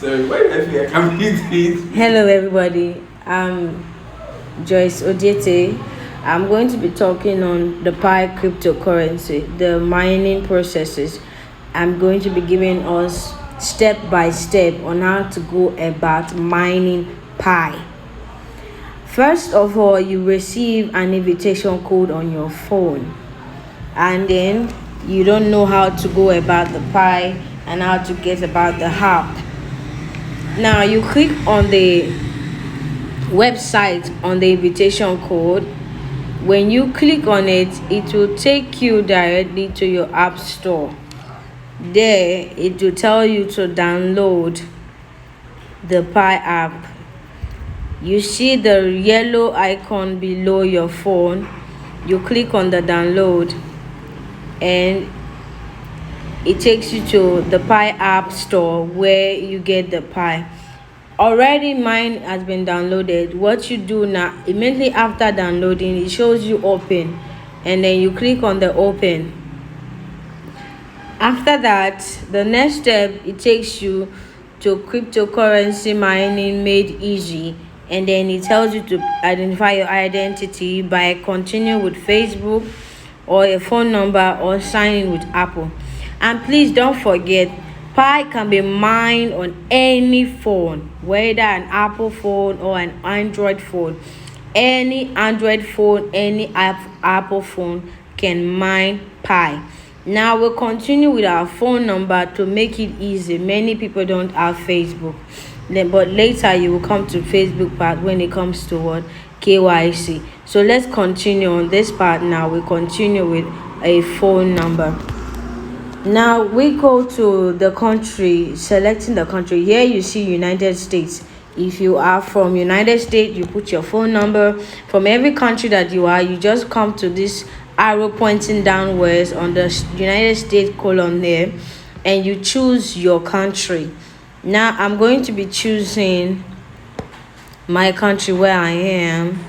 So why do I feel like I'm it? Hello, everybody. I'm Joyce Odiete. I'm going to be talking on the Pi cryptocurrency, the mining processes. I'm going to be giving us step by step on how to go about mining Pi. First of all, you receive an invitation code on your phone, and then you don't know how to go about the Pi and how to get about the app. Now you click on the website on the invitation code. When you click on it, it will take you directly to your app store. There it will tell you to download the Pi app. You see the yellow icon below your phone. You click on the download and it takes you to the Pi app store where you get the Pi. Already mine has been downloaded. What you do now, immediately after downloading, it shows you open, and then you click on the open. After that, the next step, it takes you to cryptocurrency mining made easy, and then it tells you to identify your identity by continuing with Facebook or a phone number or sign in with Apple. And please don't forget, Pi can be mined on any phone, whether an Apple phone or an Android phone. Any Android phone, any Apple phone can mine Pi. Now we'll continue with our phone number to make it easy. Many people don't have Facebook, but later you will come to Facebook part when it comes to what KYC. So let's continue on this part now. We continue with a phone number. Now we go to the country, selecting the country. Here you see United States. If you are from United States, you put your phone number. From every country that you are, you just come to this arrow pointing downwards on the United States column there, and you choose your country. Now I'm going to be choosing my country where I am.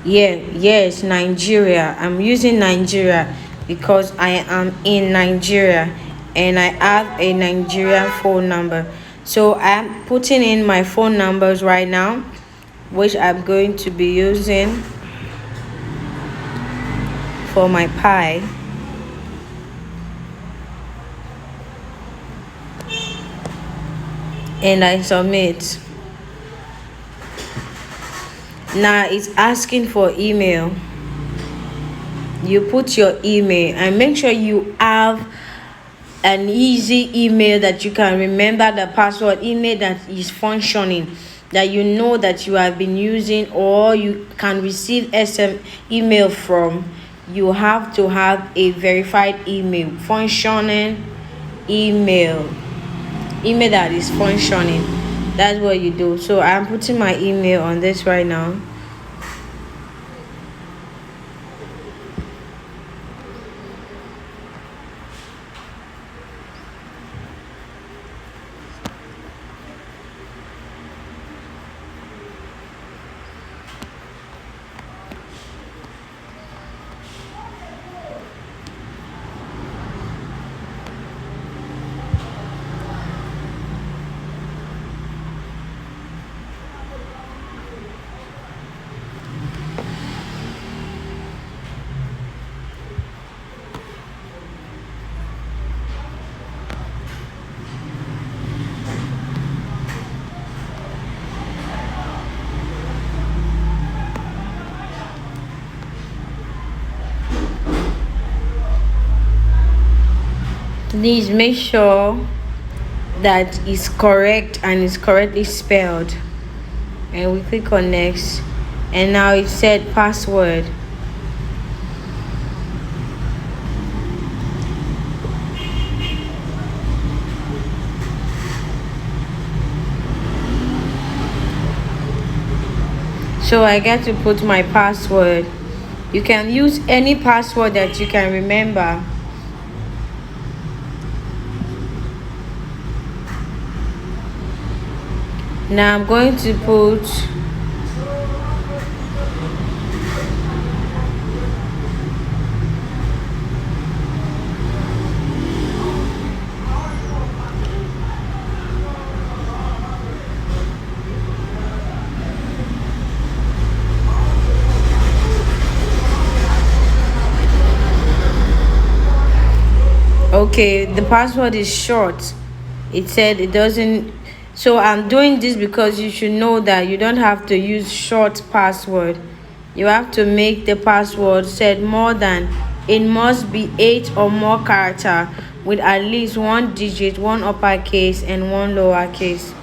Yes, Nigeria. I'm using Nigeria because I am in Nigeria and I have a Nigerian phone number. So I'm putting in my phone numbers right now, which I'm going to be using for my Pi. And I submit. Now it's asking for email. You put your email and make sure you have an easy email that you can remember the password, email that is functioning, that you know that you have been using or you can receive email from. You have to have a verified email, functioning email that is functioning. That's what you do. So I'm putting my email on this right now. Please make sure that is correct and is correctly spelled, and we click on next, and now it said password. So I get to put my password. You can use any password that you can remember. Now I'm going to put Okay, the password is short. It said it doesn't. So I'm doing this because you should know that you don't have to use short password. You have to make the password said more than, it must be 8 or more character with at least one digit, one uppercase and one lowercase.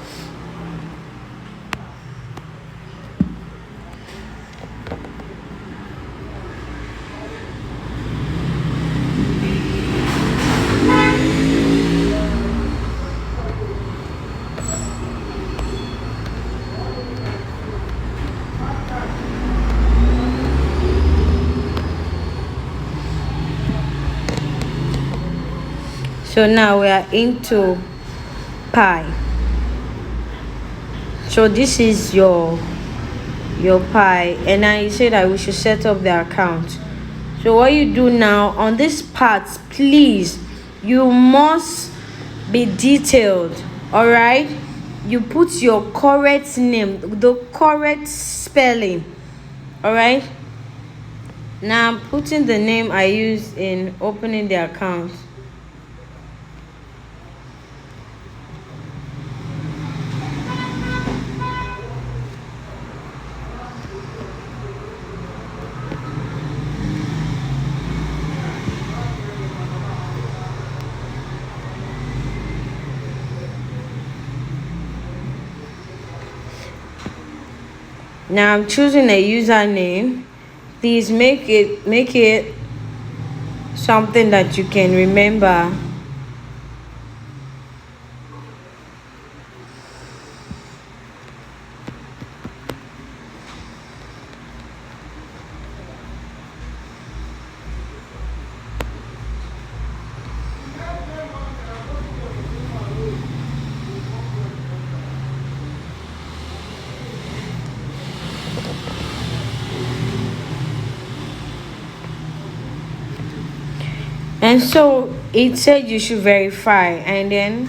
So now we are into pi. So this is your pi, and now you say that we should set up the account. So what you do now on this part, please, you must be detailed. All right, you put your correct name, the correct spelling. All right, now I'm putting the name I used in opening the account. Now I'm choosing a username. Please make it something that you can remember. And so it said you should verify, and then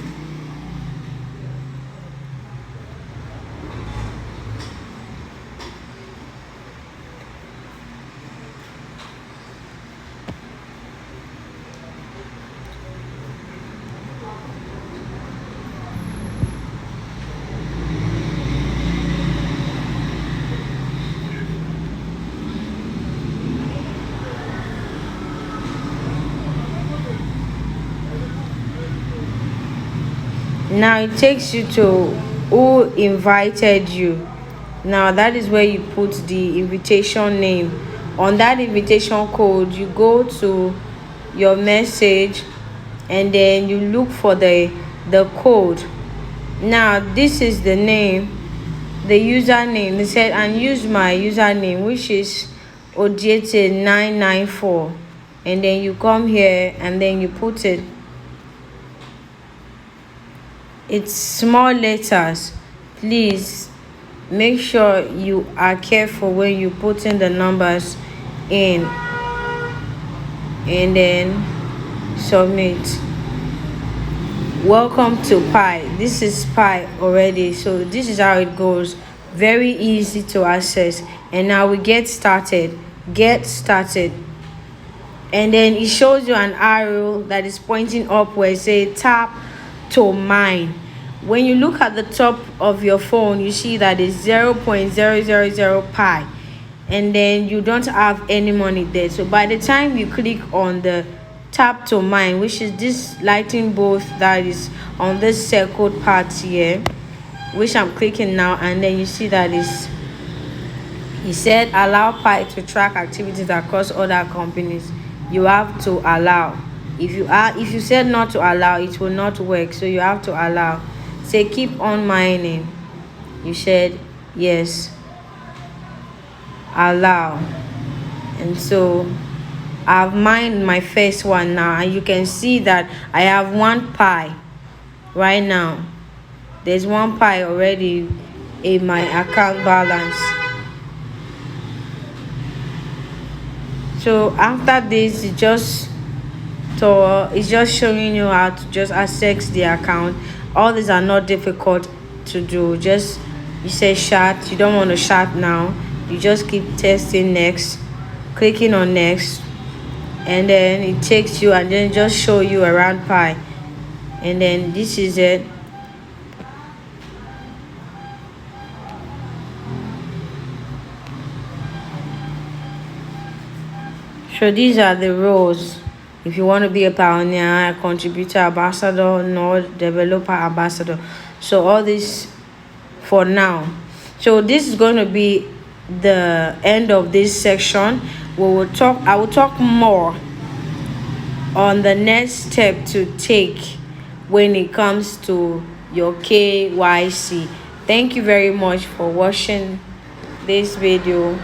now it takes you to who invited you. Now that is where you put the invitation name. On that invitation code, you go to your message and then you look for the code. Now this is the name, the username. They said, and use my username, which is Odiete994, and then you come here and then you put it. It's small letters. Please make sure you are careful when you put in the numbers in, and then submit. Welcome to pi. This is pi already, so this is how it goes. Very easy to access. And now we get started. And then it shows you an arrow that is pointing upwards. Say tap to mine. When you look at the top of your phone, you see that it's 0.000 pi, and then you don't have any money there. So by the time you click on the tap to mine, which is this lighting bolt that is on this circled part here, which I'm clicking now, and then you see that he said allow pi to track activities across other companies. You have to allow. If you said not to allow, it will not work, so you have to allow. Say keep on mining. You said yes, allow. And so I've mined my first one now, and you can see that I have 1 pi right now. There's 1 pi already in my account balance. So after this, it's just showing you how to just access the account. All these are not difficult to do. Just you say chat, you don't want to chat now, you just keep testing next, clicking on next, and then it takes you and then just show you around Pi, and then this is it. So these are the roles. If you want to be a pioneer, a contributor, ambassador, node developer, ambassador. So all this for now. So this is going to be the end of this section. I will talk more on the next step to take when it comes to your KYC. Thank you very much for watching this video.